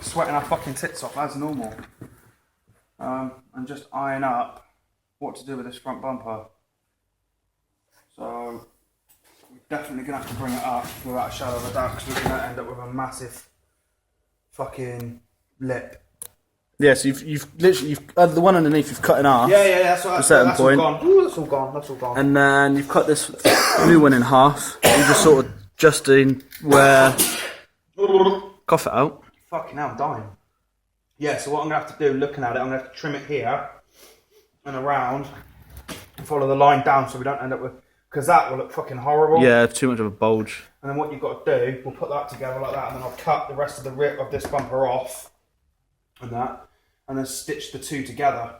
Sweating our fucking tits off as normal. And just eyeing up what to do with this front bumper. So we're definitely gonna have to bring it up without a shadow of a doubt, because we're gonna end up with a massive fucking lip. Yeah, so you've literally the one underneath you've cut in half. Yeah, that's what. At a certain point. All gone. Ooh, that's all gone. That's all gone. And then you've cut this new one in half. You're just sort of adjusting where. Cough it out. Fucking hell, I'm dying. Yeah, so what I'm gonna have to do, looking at it, I'm gonna have to trim it here and around, and follow the line down so we don't end up with, because that will look fucking horrible. Yeah, too much of a bulge. And then what you've got to do, we'll put that together like that, and then I'll cut the rest of the rip of this bumper off, and that, and then stitch the two together.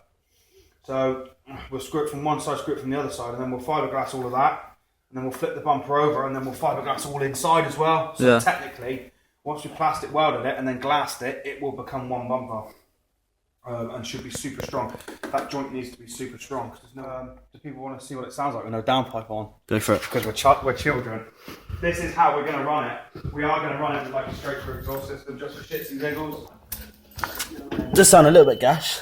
So we'll screw it from one side, screw it from the other side, and then we'll fiberglass all of that, and then we'll flip the bumper over, and then we'll fiberglass all inside as well. So technically, once we plastic welded it and then glassed it, it will become one bumper. And should be super strong. That joint needs to be super strong. Cause there's no, do people want to see what it sounds like with no downpipe on? Go for it. Because we're children. This is how we're going to run it. We are going to run it with like a straight through exhaust system, just for shits and giggles. Does sound a little bit gash.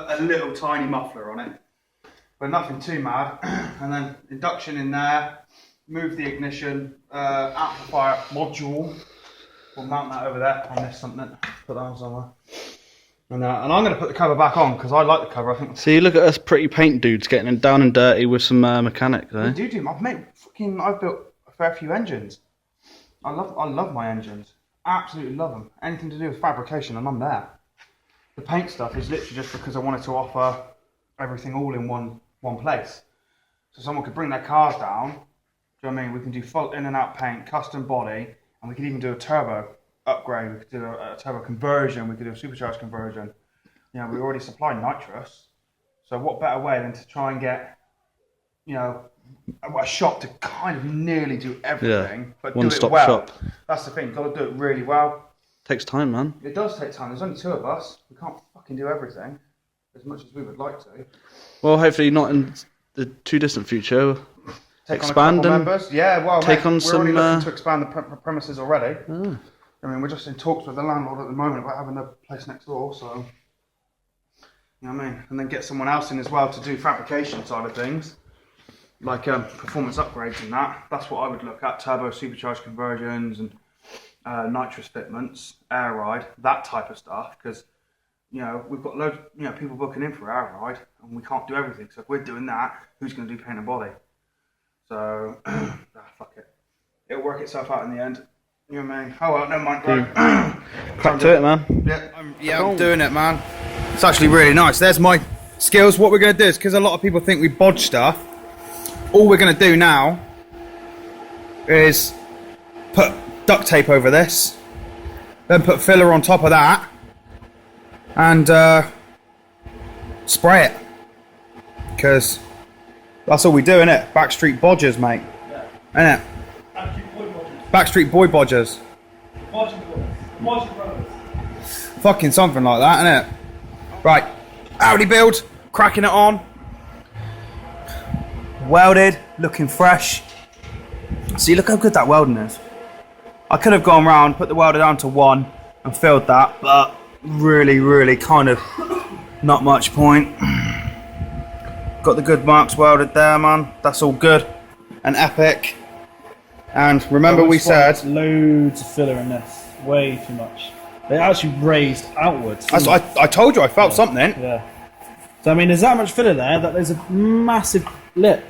A little tiny muffler on it, but nothing too mad. And then induction in there, move the ignition, amplifier module. We'll mount that over there. I missed something. Put that on somewhere. And I'm going to put the cover back on because I like the cover. I think. So you look at us pretty paint dudes getting down and dirty with some mechanics, eh? We do. I've built a fair few engines. I love my engines. Absolutely love them. Anything to do with fabrication, and I'm there. The paint stuff is literally just because I wanted to offer everything all in one place. So someone could bring their cars down, do you know what I mean? We can do full in and out paint, custom body, and we could even do a turbo upgrade. We could do a turbo conversion, we could do a supercharged conversion. You know, we already supply nitrous, so what better way than to try and get, you know, a shop to kind of nearly do everything, but do it well. Shop. That's the thing, got to do it really well. Takes time, man. It does take time. There's only two of us. We can't fucking do everything as much as we would like to. Well, hopefully not in the too distant future. Expand on a couple members. Yeah, well, take on we're already looking to expand the premises already. Oh. I mean, we're just in talks with the landlord at the moment about having the place next door, so you know what I mean. And then get someone else in as well to do fabrication side of things, like performance upgrades and that. That's what I would look at: turbo, supercharged conversions, and nitrous fitments, air ride, that type of stuff, because you know we've got loads, you know, people booking in for air ride, and we can't do everything. So if we're doing that, who's going to do paint and body? So fuck it, it'll work itself out in the end. You know what I mean? Oh well, never mind. Right. Back to it, man. Yeah, I'm doing it, man. It's actually really nice. There's my skills. What we're going to do is, because a lot of people think we bodge stuff, all we're going to do now is put duct tape over this, then put filler on top of that, and spray it, because that's all we do, innit? Backstreet bodgers, mate. Yeah. Innit? Backstreet boy bodgers. Fucking something like that, innit? Right, Audi build, cracking it on. Welded, looking fresh. See, look how good that welding is. I could have gone round, put the welder down to 1 and filled that, but really kind of not much point. Got the good marks welded there, man. That's all good and epic. And remember we said loads of filler in this, way too much. They actually raised outwards. I told you I felt something. Yeah. So I mean, there's that much filler there that there's a massive lip.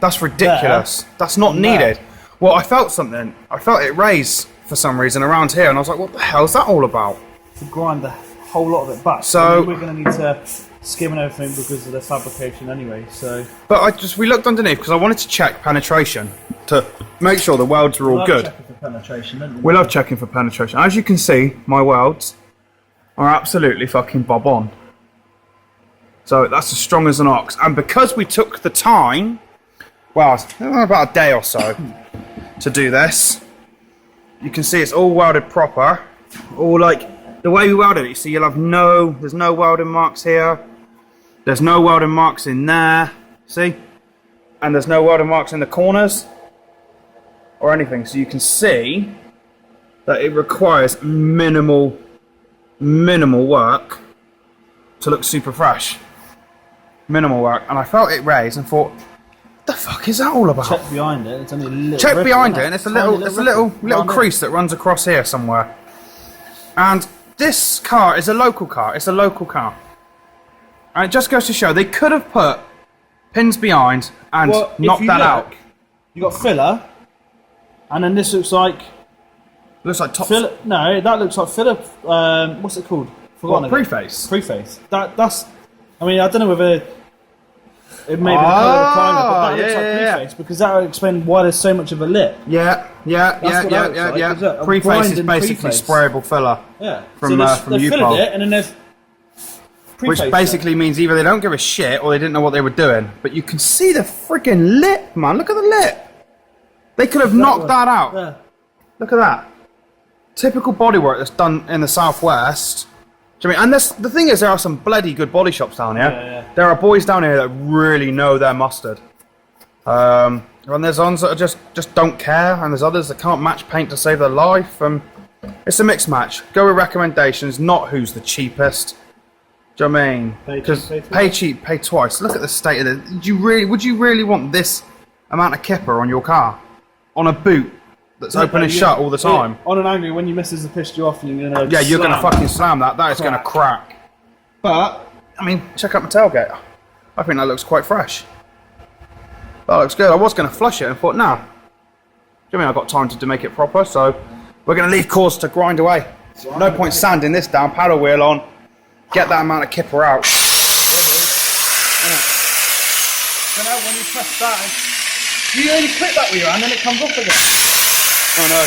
That's ridiculous. There. That's not needed. Well, I felt something. I felt it raise for some reason around here, and I was like, what the hell is that all about? To grind the whole lot of it back. So we're going to need to skim and everything because of the fabrication anyway. So, but we looked underneath because I wanted to check penetration to make sure the welds were all good. Checking for penetration, don't We love checking for penetration. As you can see, my welds are absolutely fucking bob on. So that's as strong as an ox. And because we took the time, well, about a day or so to do this, you can see it's all welded proper. All like the way we welded it, you see you'll have there's no welding marks here. There's no welding marks in there, see? And there's no welding marks in the corners or anything. So you can see that it requires minimal work to look super fresh. Minimal work. And I felt it raise and thought, what the fuck is that all about? check behind it. It's only a little. Check ripple, behind isn't it, and it's a little crease that runs across here somewhere. And this car is a local car. It's a local car. And it just goes to show they could have put pins behind and knocked that out. You got filler, and then this looks like Looks like top. filler. No, that looks like filler. What's it called? Forgotten. What, preface? Preface. That's. I mean, I don't know whether it may be the colour of the primer, but that looks like preface because that would explain why there's so much of a lip. Yeah. Preface is basically sprayable filler. Yeah. From they filled U-Pol. it, and then there's Which preface basically means either they don't give a shit or they didn't know what they were doing. But you can see the freaking lip, man. Look at the lip. They could have knocked that out. Yeah. Look at that. Typical bodywork that's done in the southwest. Do you know what I mean? And the thing is, there are some bloody good body shops down here. Yeah. There are boys down here that really know their mustard. And there's ones that are just don't care, and there's others that can't match paint to save their life. It's a mixed match. Go with recommendations, not who's the cheapest. Do you know what I mean? Because pay cheap, pay twice. Look at the state of it. Would you really want this amount of kipper on your car? On a boot that's open and shut all the time? On an angle, when your missus has pissed you off, and you're gonna you're gonna fucking slam that. That is gonna crack. But I mean, check out my tailgate. I think that looks quite fresh. That looks good. I was gonna flush it and thought, nah. Do you know what I mean? I've got time to make it proper, so we're gonna leave cores to grind away. No point sanding this down. Paddle wheel on. Get that amount of kipper out. So now when you press that, you only clip that with your hand and it comes off again. Oh no.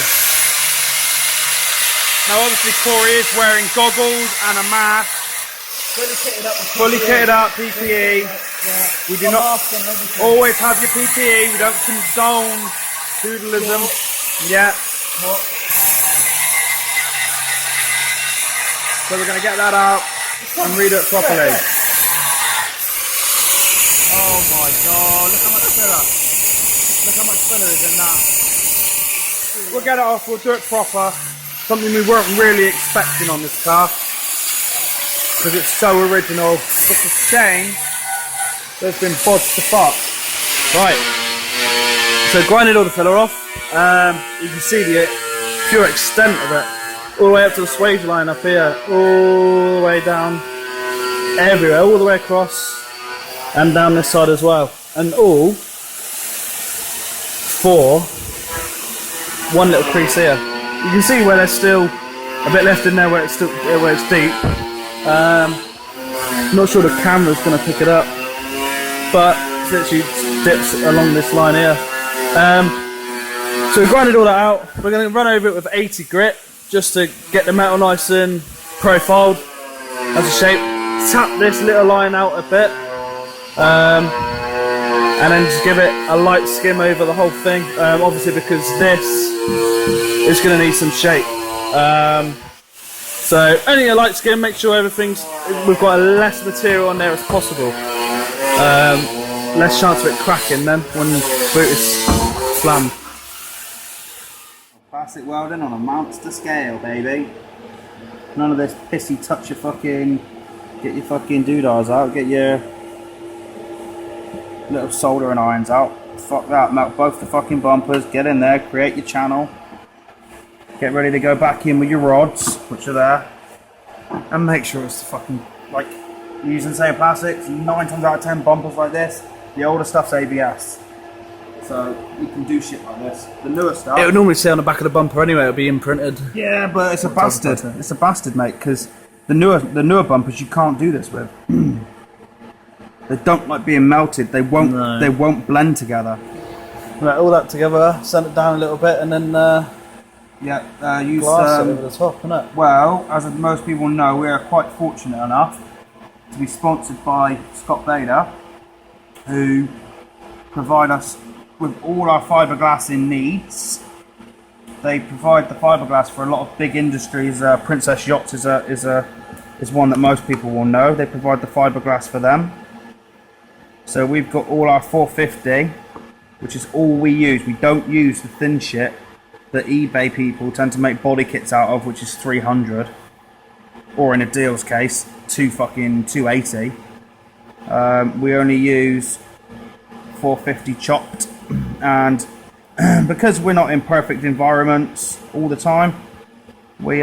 Now obviously Corey is wearing goggles and a mask. Fully kitted up, PPE. Yeah. We do not always have your PPE. We don't condone doodleism. Yeah. So we're going to get that out and read it properly. Oh my god, look how much filler. Look how much filler is in that. We'll get it off, we'll do it proper. Something we weren't really expecting on this car. Because it's so original. It's a shame that it's been bodged to fuck. Right. So grinded all the filler off. You can see the pure extent of it. All the way up to the swage line up here. All the way down. Everywhere. All the way across. And down this side as well. And all for one little crease here. You can see where there's still a bit left in there where it's deep. Not sure the camera's going to pick it up, but it literally dips along this line here. So we grinded all that out. We're going to run over it with 80 grit just to get the metal nice and profiled as a shape. Tap this little line out a bit, and then just give it a light skim over the whole thing. Obviously because this is going to need some shape. So only a light skim, make sure we've got as less material on there as possible. Less chance of it cracking then when the boot is slammed. Plastic welding on a monster scale, baby. None of this pissy touch your fucking, get your fucking doodads out, get your little soldering irons out. Fuck that, melt both the fucking bumpers, get in there, create your channel. Get ready to go back in with your rods, which are there. And make sure it's fucking, like, using say plastics, 9 times out of 10 bumpers like this, the older stuff's ABS. So you can do shit like this. The newer stuff... It would normally say on the back of the bumper anyway, it would be imprinted. Yeah, but it's a bastard. It's a bastard, mate, because The newer bumpers you can't do this with. They don't like being melted. They won't blend together. Right, all that together, sand it down a little bit, and then use glass it over the top, innit? Well, as most people know, we are quite fortunate enough to be sponsored by Scott Bader, who provide us with all our fiberglassing needs. They provide the fiberglass for a lot of big industries. Princess Yachts is one that most people will know. They provide the fiberglass for them. So we've got all our 450, which is all we use. We don't use the thin shit that eBay people tend to make body kits out of, which is 300, or in a deal's case, 280. We only use 450 chopped, and because we're not in perfect environments all the time, we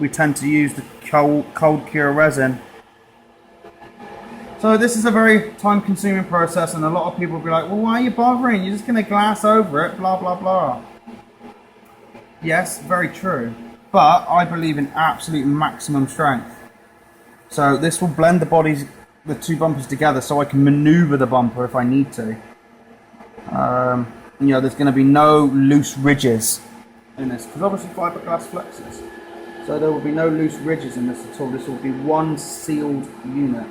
tend to use the cold cure resin. So this is a very time-consuming process, and a lot of people will be like, well, why are you bothering? You're just going to glass over it, blah, blah, blah. Yes, very true. But I believe in absolute maximum strength. So this will blend the two bumpers together so I can maneuver the bumper if I need to. There's going to be no loose ridges in this, because obviously fiberglass flexes. So there will be no loose ridges in this at all. This will be one sealed unit.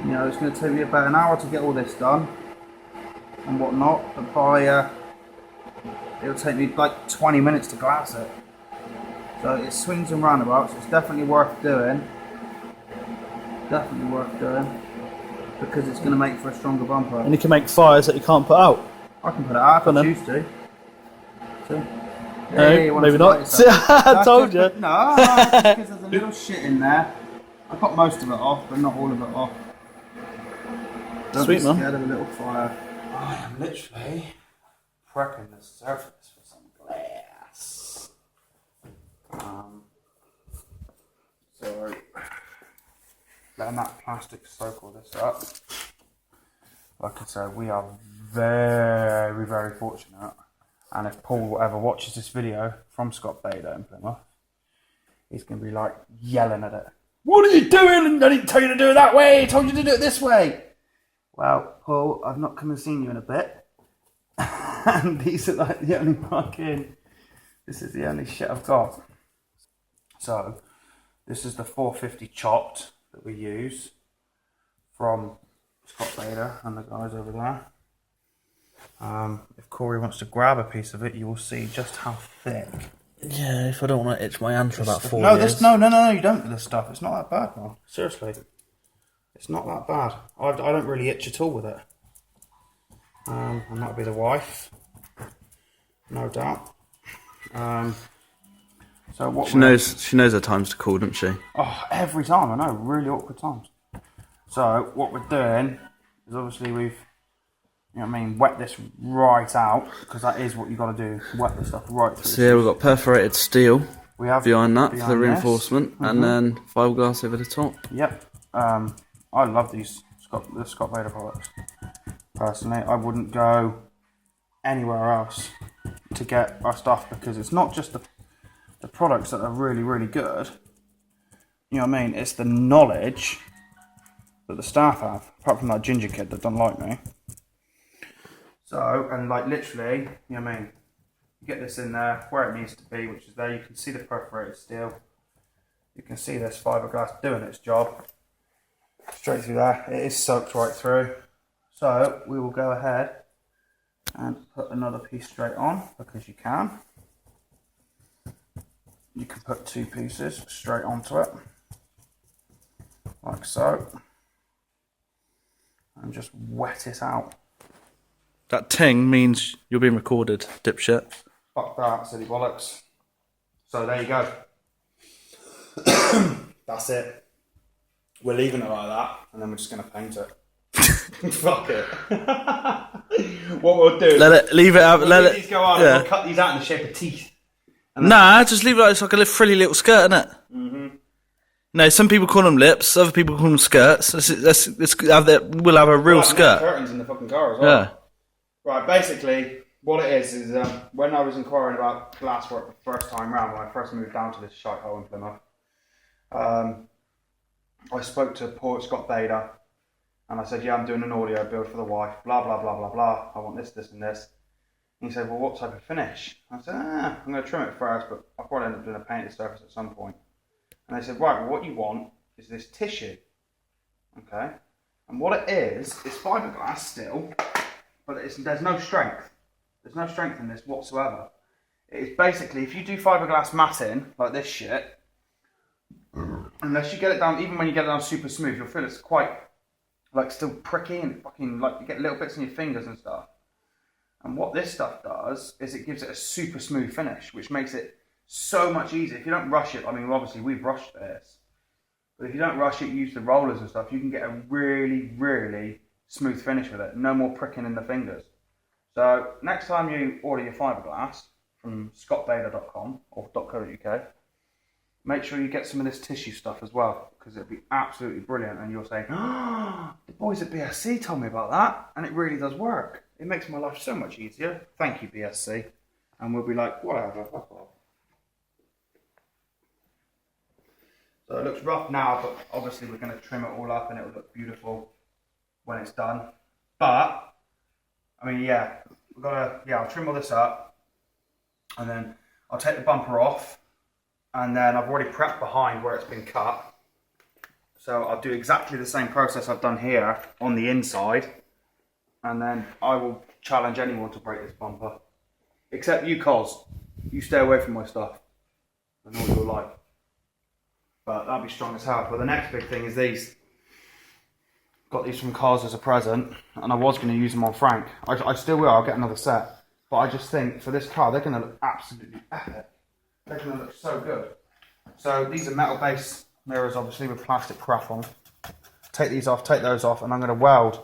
It's going to take me about an hour to get all this done and whatnot, but it'll take me like 20 minutes to glass it. So it swings and roundabouts. It's definitely worth doing. Definitely worth doing, because it's going to make for a stronger bumper. And you can make fires that you can't put out. I can put it out if I choose to. No, maybe not. I told you. No, because there's a little shit in there. I got most of it off, but not all of it off. Don't Sweet, be man. scared of a little fire. I am literally prepping the surface for some glass. So letting that plastic soak all this up. Like I said, we are very, very fortunate. And if Paul ever watches this video from Scott Bader in Plymouth, he's going to be like yelling at it. What are you doing? I didn't tell you to do it that way. I told you to do it this way. Well, Paul, I've not come and seen you in a bit. And these are like the only this is the only shit I've got. So, this is the 450 chopped that we use from Scott Bader and the guys over there. If Corey wants to grab a piece of it, you will see just how thick. Yeah, if I don't want to itch my hand for about 4 No, years. no, you don't do this stuff. It's not that bad, man. Seriously. It's not that bad. I don't really itch at all with it. And that'll be the wife. No doubt. So what She knows her times to call, doesn't she? Oh, every time, I know. Really awkward times. So what we're doing is obviously we've, wet this right out, because that is what you got to do. Wet this stuff right through. So yeah, we've got perforated steel We have behind that for the this. reinforcement, and then fiberglass over the top. Yep. I love the Scott Bader products. Personally, I wouldn't go anywhere else to get our stuff, because it's not just the products that are really, really good. You know what I mean? It's the knowledge that the staff have, apart from that ginger kid that don't like me. So, and like literally, you know what I mean? You get this in there where it needs to be, which is there. You can see the perforated steel. You can see this fiberglass doing its job. Straight through there. It is soaked right through. So, we will go ahead and put another piece straight on, because you can. You can put two pieces straight onto it, like so, and just wet it out. That ting means you're being recorded, dipshit. Fuck that, silly bollocks. So there you go. That's it. We're leaving it like that, and then we're just going to paint it. Fuck it. What we'll do... Leave it out, let these go on, and we'll cut these out in the shape of teeth. Nah, just leave it like it's like a frilly little skirt, innit? Mm-hmm. No, some people call them lips, other people call them skirts. We'll have a real skirt. Curtains in the fucking car as well. Yeah. Right, basically, what it is when I was inquiring about glasswork the first time round, when I first moved down to this shite hole in Plymouth, I spoke to Port Scott Bader, and I said, yeah, I'm doing an audio build for the wife, blah, blah, blah, blah, blah. I want this, this, and this. And he said, well, what type of finish? I said, I'm going to trim it first, but I'll probably end up doing a painted surface at some point. And they said, right, well, what you want is this tissue. Okay? And what it is fiberglass still, but there's no strength. There's no strength in this whatsoever. It is basically, if you do fiberglass matting, like this shit, unless you get it down, even when you get it down super smooth, you'll feel it's quite, like, still pricky and fucking, like, you get little bits in your fingers and stuff. And what this stuff does is it gives it a super smooth finish, which makes it so much easier. If you don't rush it, I mean, obviously we've rushed this, but if you don't rush it, you use the rollers and stuff, you can get a really, really smooth finish with it. No more pricking in the fingers. So next time you order your fiberglass from scottbader.com or .co.uk, make sure you get some of this tissue stuff as well, because it'll be absolutely brilliant. And you'll say, oh, the boys at BSC told me about that, and it really does work. It makes my life so much easier. Thank you, BSC. And we'll be like, whatever, fuck off. So it looks rough now, but obviously we're going to trim it all up and it'll look beautiful when it's done. But, I mean, yeah, I'll trim all this up, and then I'll take the bumper off, and then I've already prepped behind where it's been cut. So I'll do exactly the same process I've done here on the inside, and then I will challenge anyone to break this bumper. Except you, Cos. You stay away from my stuff. I know what you're like. But that'll be strong as hell. But the next big thing is these. Got these from Cos as a present, and I was going to use them on Frank. I still will, I'll get another set. But I just think for this car, they're going to look absolutely epic. They're going to look so good. So these are metal base mirrors, obviously, with plastic crap on. Take these off, take those off, and I'm going to weld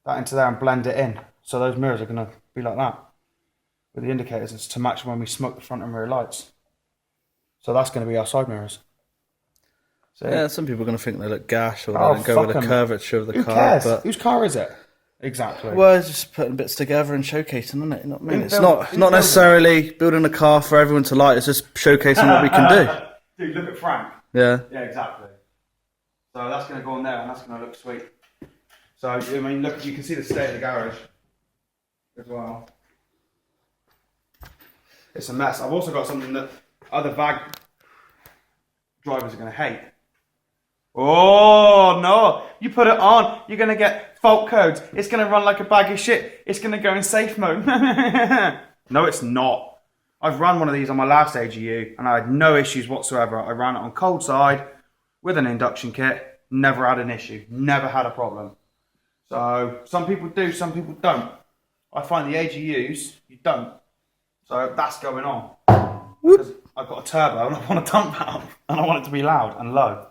that into there and blend it in. So those mirrors are going to be like that. With the indicators, it's to match when we smoke the front and rear lights. So that's going to be our side mirrors. So, yeah, some people are going to think they look gash, or they don't go with the curvature of the car. Who cares? But whose car is it? Exactly. well, it's just putting bits together and showcasing, isn't it? You know what I mean? It's not necessarily building a car for everyone to like. It's just showcasing what we can do. Dude, look at Frank. Yeah. Yeah, exactly. So that's going to go on there, and that's going to look sweet. So, I mean, look, you can see the state of the garage as well. It's a mess. I've also got something that other VAG drivers are going to hate. Oh, no. You put it on, you're going to get fault codes. It's going to run like a bag of shit. It's going to go in safe mode. No, it's not. I've run one of these on my last AGU, and I had no issues whatsoever. I ran it on cold side with an induction kit. Never had an issue. Never had a problem. So, some people do, some people don't. I find the AGUs, you don't. So, that's going on. Because I've got a turbo, and I want a dump valve, and I want it to be loud and low.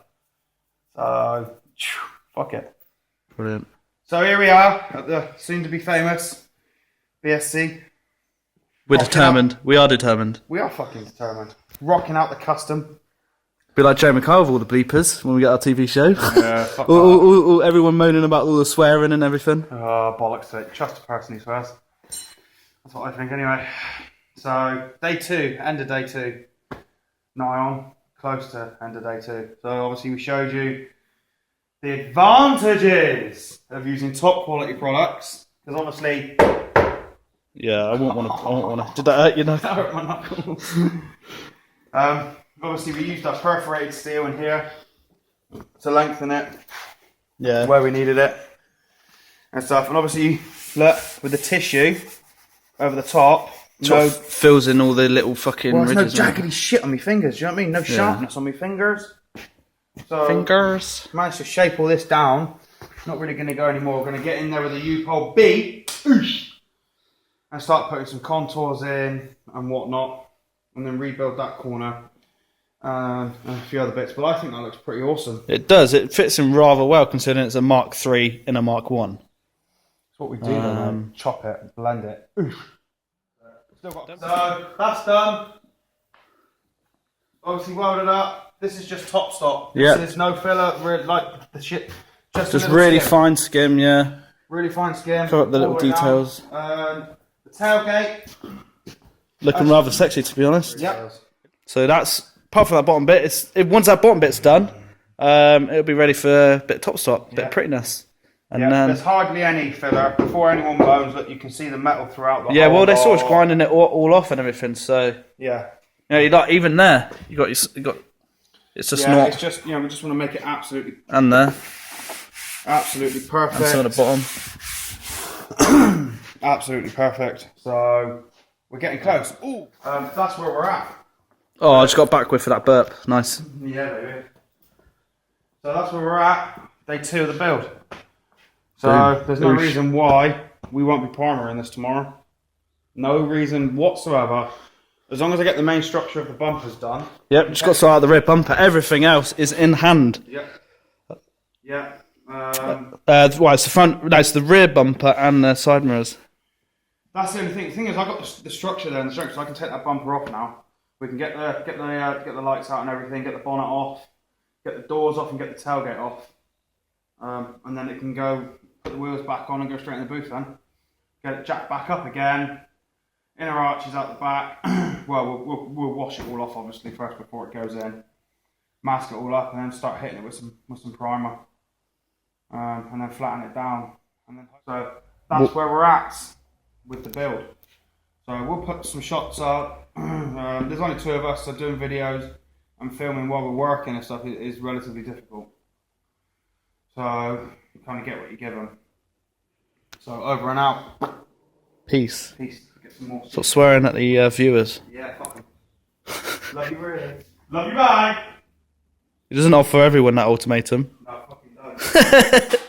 So, fuck it. Brilliant. So here we are at the soon-to-be famous BSC. We're determined. We are determined. We are fucking determined. Rocking out the custom. Be like Joe McHale with all the bleepers when we get our TV show. Yeah, fuck all, everyone moaning about all the swearing and everything. Oh, bollocks to it. Trust the person who swears. That's what I think anyway. So, day 2, end of day 2. Nigh on, close to end of day 2. So obviously we showed you the advantages of using top quality products. Because obviously... Yeah, I won't want to. Did that hurt you? That hurt my knuckles. Obviously we used our perforated steel in here to lengthen it. Yeah. Where we needed it. And stuff. And obviously, look, with the tissue over the top... No, fills in all the little fucking there's no ridges. jaggedy shit on my fingers, do you know what I mean? No sharpness on my fingers. So, Fingers. managed to shape all this down. Not really going to go anymore. We're going to get in there with a U-pole B and start putting some contours in and whatnot, and then rebuild that corner and a few other bits. But I think that looks pretty awesome. It does. It fits in rather well considering it's a Mark III in a Mark 1. That's what we do then. Chop it, blend it. So that's done. Obviously welded up. This is just top stop. Yeah. This is no filler, like the shit. Just really fine skim, yeah. Really fine skim. Cover up the little all way down. details. The tailgate. Looking rather sexy, to be honest. Yep. So that's apart from that bottom bit, once that bottom bit's done, it'll be ready for a bit of top stop, a bit of prettiness. And there's hardly any filler. Before anyone moans, look, you can see the metal throughout the yeah, whole well, they're sort of lot. grinding it all off and everything. So Yeah. you know, you like even there, you got. It's just Yeah, not. it's just, we just want to make it absolutely Absolutely perfect. and some at the bottom. Absolutely perfect. So we're getting close. Ooh, that's where we're at. Oh, I just got back with for that burp. Nice. Yeah, baby. So that's where we're at. Day 2 of the build. So there's no reason why we won't be primering this tomorrow. No reason whatsoever. As long as I get the main structure of the bumpers done. Yep, just got to sort out the rear bumper. Everything else is in hand. Yep. Yeah. Well, it's the front. No, it's the rear bumper and the side mirrors. That's the only thing. The thing is, I got the structure there and the structure, so I can take that bumper off now. We can get the lights out and everything, get the bonnet off, get the doors off, and get the tailgate off. And then it can go. Put the wheels back on and go straight in the booth. Then get it jacked back up again. Inner arches out the back. Well, we'll wash it all off obviously first before it goes in. Mask it all up and then start hitting it with some primer. And then flatten it down. And then so that's where we're at with the build. So we'll put some shots up. There's only 2 of us, so doing videos and filming while we're working and stuff is relatively difficult. So you kind of get what you give them. So over and out. Peace. Peace. Get some more. Stop swearing at the viewers. Yeah, fuck 'em. Love you really. Love you, bye. He doesn't offer everyone that ultimatum. No, fucking don't.